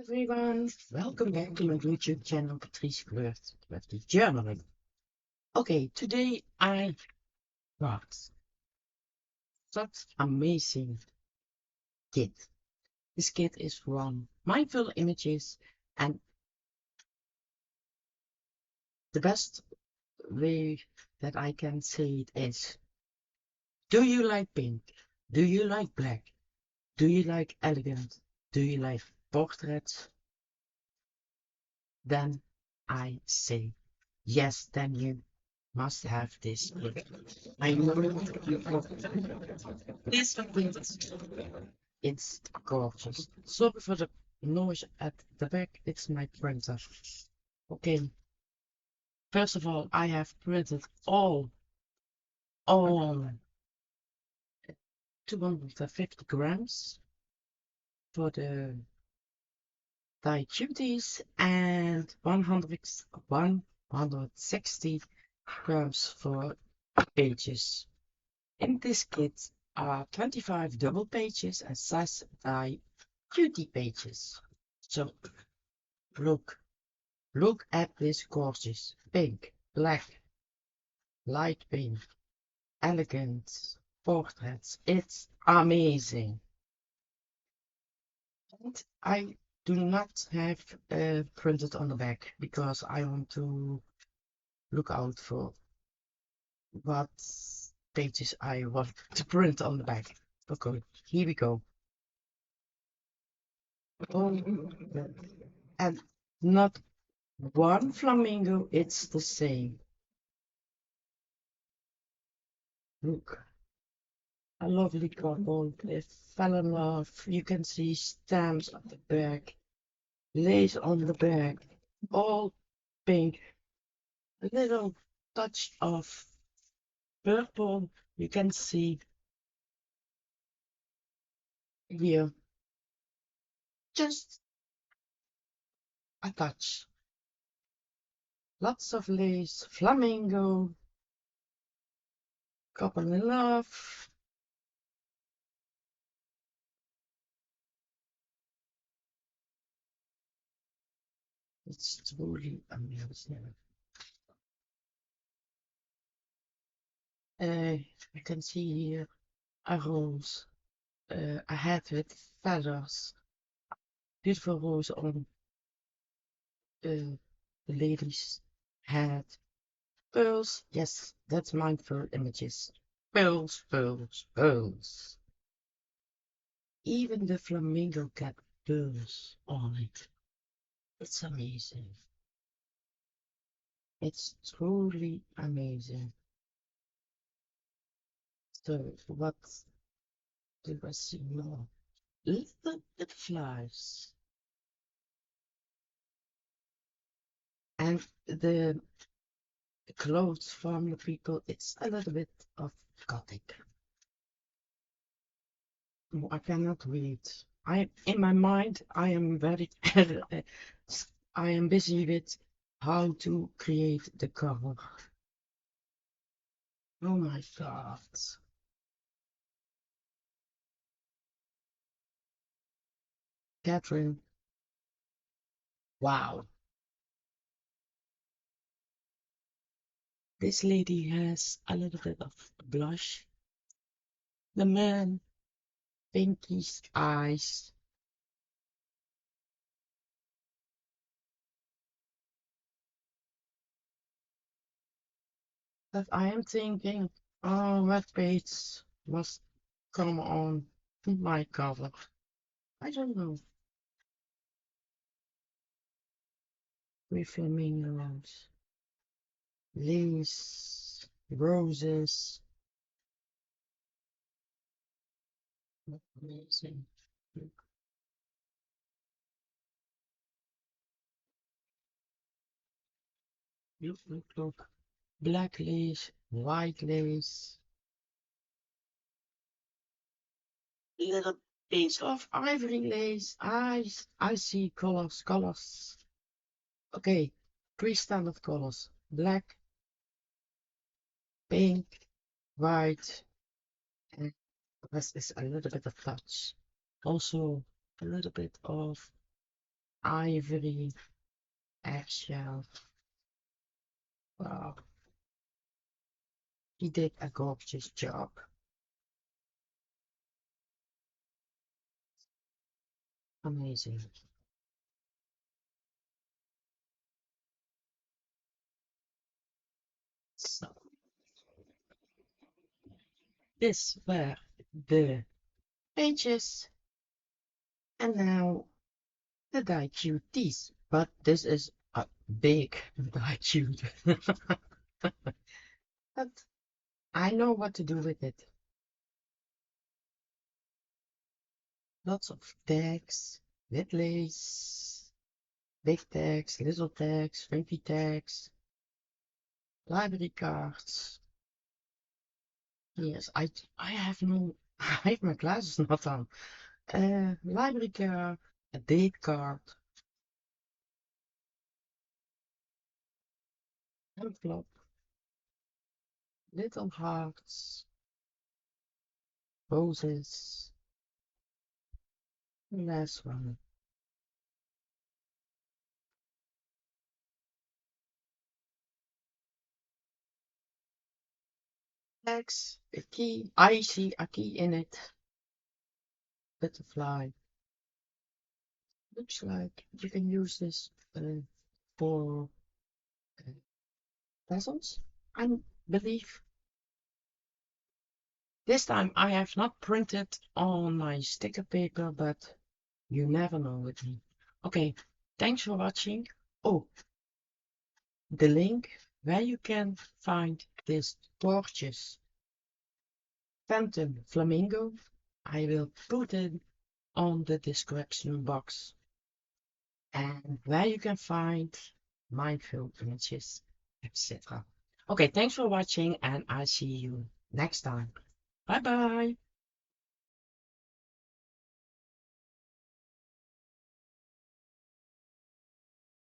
Everyone, welcome back to my YouTube channel, Patrice Crafty Journaling. Okay, today I brought such amazing kit. This kit is from Mindfull Images, and the best way that I can say it is: do you like pink? Do you like black? Do you like elegant? Do you like portraits? Then I say yes, then you must have this. I know you this print. It's gorgeous. Sorry for the noise at the back. It's my printer. Okay. First of all, I have printed all on 250 grams for the die cuties and 160 grams for pages. In this kit are 25 double pages and size die cutie pages. So look at this gorgeous pink, black, light pink, elegant portraits. It's amazing. And I do not have printed on the back because I want to look out for what pages I want to print on the back. Okay, here we go. Oh, and not one flamingo, it's the same. Look, a lovely couple. They fell in love. You can see stamps at the back, lace on the back, all pink. A little touch of purple. You can see here. Just a touch. Lots of lace, flamingo, couple in love. It's truly amazing. You can see here a rose. A hat with feathers. Beautiful rose on the lady's head. Pearls. Yes, that's Mindfull Images. Pearls, pearls, pearls. Even the flamingo got pearls on it. It's amazing. It's truly amazing. So what do I see more? Little butterflies. And the clothes from the people, it's a little bit of gothic. I cannot read. In my mind, I am very, I am busy with how to create the cover. Oh my God. Catherine, wow. This lady has a little bit of blush. The man, pinkish eyes. But I am thinking, oh, what page must come on my cover? I don't know. Flamingos, lace, roses. Amazing. Look. Black lace, white lace, little piece of ivory lace. I see colors. Okay, three standard colors: black, pink, white, and the rest is a little bit of touch. Also, a little bit of ivory, eggshell. Wow, he did a gorgeous job. Amazing. So, this were the pages, and now the die cuties. But this is a big die cute. But I know what to do with it. Lots of tags, with lace, big tags, little tags, funky tags, library cards. Yes, I have no, I have my glasses not on. Library card, a date card, envelope, little hearts, roses, the last one. Tags, a key. I see a key in it. Butterfly. Looks like you can use this for uh, puzzles, I believe. This time I have not printed on my sticker paper, but you never know with me. Okay, thanks for watching. Oh, the link where you can find this gorgeous Phantom Flamingo, I will put it on the description box. And where you can find mindful images, etc. Okay, thanks for watching, and I'll see you next time. Bye bye.